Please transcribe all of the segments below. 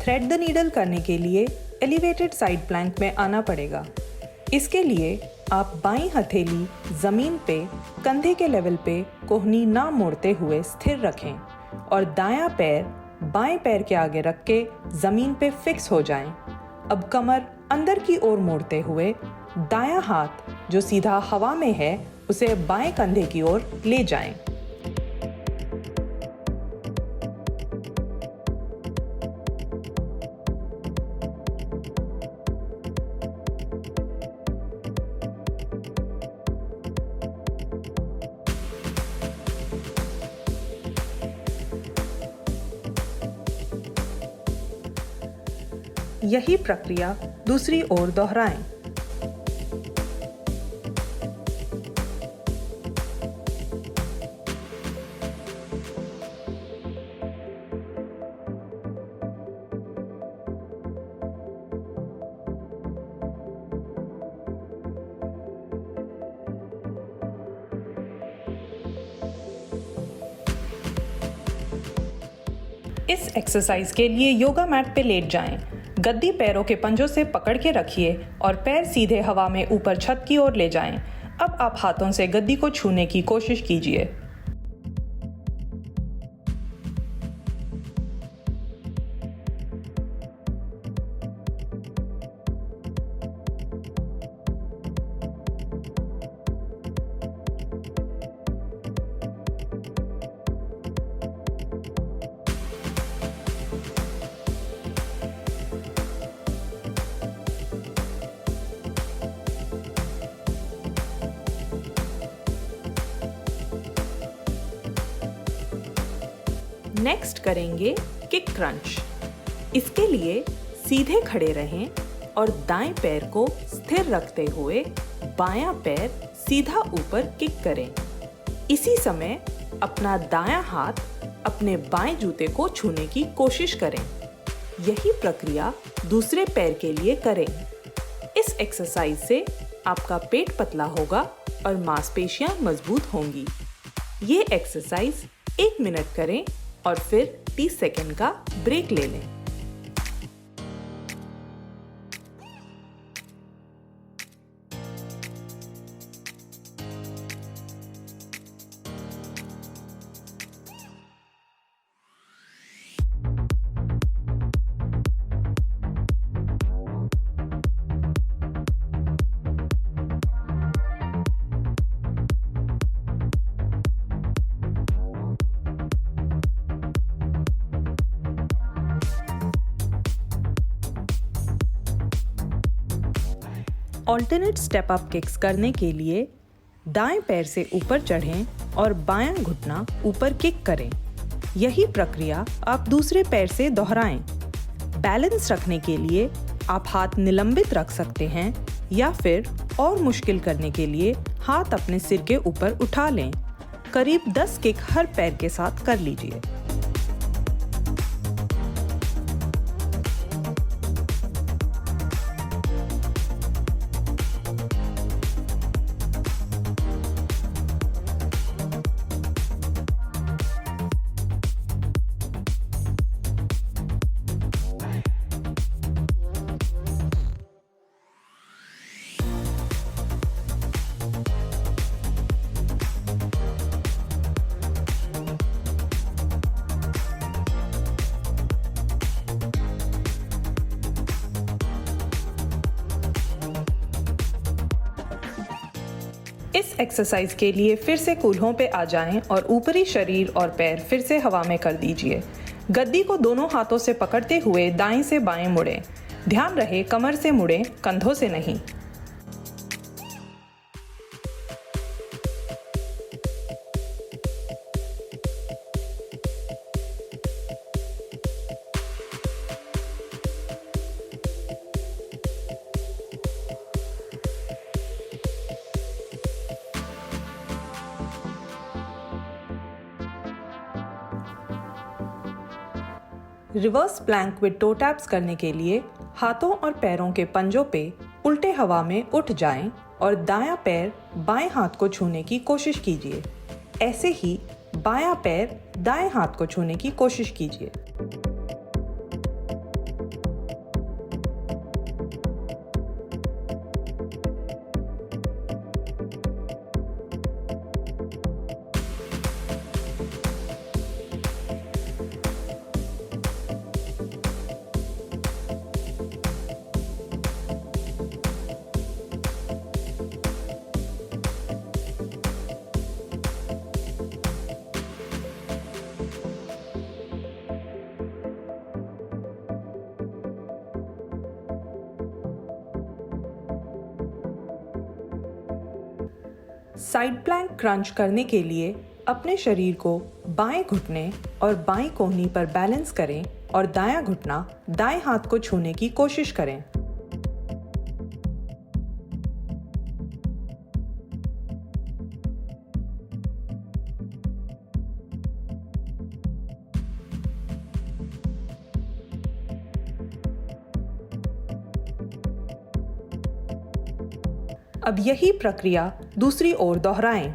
Thread the needle करने के लिए एलिवेटेड साइड प्लैंक में आना पड़ेगा। इसके लिए आप बाईं हथेली जमीन पे कंधे के लेवल पे कोहनी ना मोड़ते हुए स्थिर रखें और दायां पैर बाएं पैर के आगे रख के जमीन पे फिक्स हो जाएं। अब कमर अंदर की ओर मोड़ते हुए दायां हाथ जो सीधा हवा में है उसे बाएं कंधे की ओर ले जाएं। यही प्रक्रिया दूसरी ओर दोहराएं। इस एक्सरसाइज के लिए योगा मैट पे लेट जाएं। गद्दी पैरों के पंजों से पकड़ के रखिए और पैर सीधे हवा में ऊपर छत की ओर ले जाएं। अब आप हाथों से गद्दी को छूने की कोशिश कीजिए। नेक्स्ट करेंगे किक क्रंच। इसके लिए सीधे खड़े रहें और दाएं पैर को स्थिर रखते हुए बायां पैर सीधा ऊपर किक करें। इसी समय अपना दायां हाथ अपने बाएं जूते को छूने की कोशिश करें। यही प्रक्रिया दूसरे पैर के लिए करें। इस एक्सरसाइज से आपका पेट पतला होगा और मांसपेशियां मजबूत होंगी। ये एक्सरसाइज 1 मिनट करें और फिर 30 सेकंड का ब्रेक ले लें। ऑल्टरनेट स्टेप अप किक्स करने के लिए दाएं पैर से ऊपर चढ़ें और बायां घुटना ऊपर किक करें। यही प्रक्रिया आप दूसरे पैर से दोहराएं। बैलेंस रखने के लिए आप हाथ निलंबित रख सकते हैं या फिर और मुश्किल करने के लिए हाथ अपने सिर के ऊपर उठा लें। करीब 10 किक हर पैर के साथ कर लीजिए। इस एक्सरसाइज के लिए फिर से कूल्हों पे आ जाएं और ऊपरी शरीर और पैर फिर से हवा में कर दीजिए। गद्दी को दोनों हाथों से पकड़ते हुए दाएं से बाएं मुड़ें। ध्यान रहे कमर से मुड़ें, कंधों से नहीं। Reverse plank with toe taps करने के लिए हाथों और पैरों के पंजों पे उल्टे हवा में उठ जाएं और दायां पैर बाएं हाथ को छूने की कोशिश कीजिए। ऐसे ही बायां पैर दाएं हाथ को छूने की कोशिश कीजिए। साइड प्लैंक क्रंच करने के लिए अपने शरीर को बाएं घुटने और बाईं कोहनी पर बैलेंस करें और दायां घुटना दाएं हाथ को छूने की कोशिश करें। अब यही प्रक्रिया दूसरी ओर दोहराएं।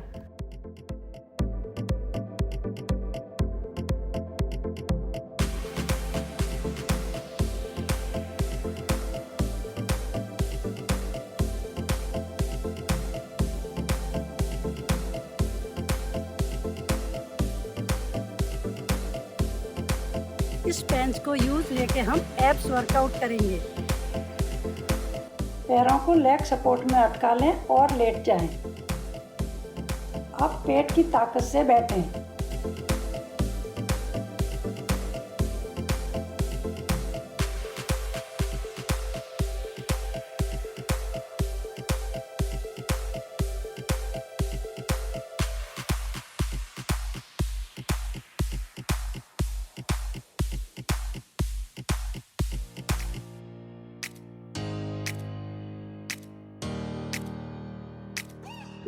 इस बेंच को यूज लेके हम एब्स वर्कआउट करेंगे। पैरों को लेग सपोर्ट में अटका लें और लेट जाएं। अब पेट की ताकत से बैठें।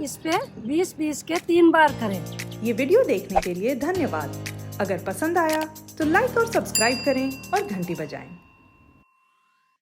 इस पे 20-20 के 3 बार करें। ये वीडियो देखने के लिए धन्यवाद। अगर पसंद आया तो लाइक और सब्सक्राइब करें और घंटी बजाएं।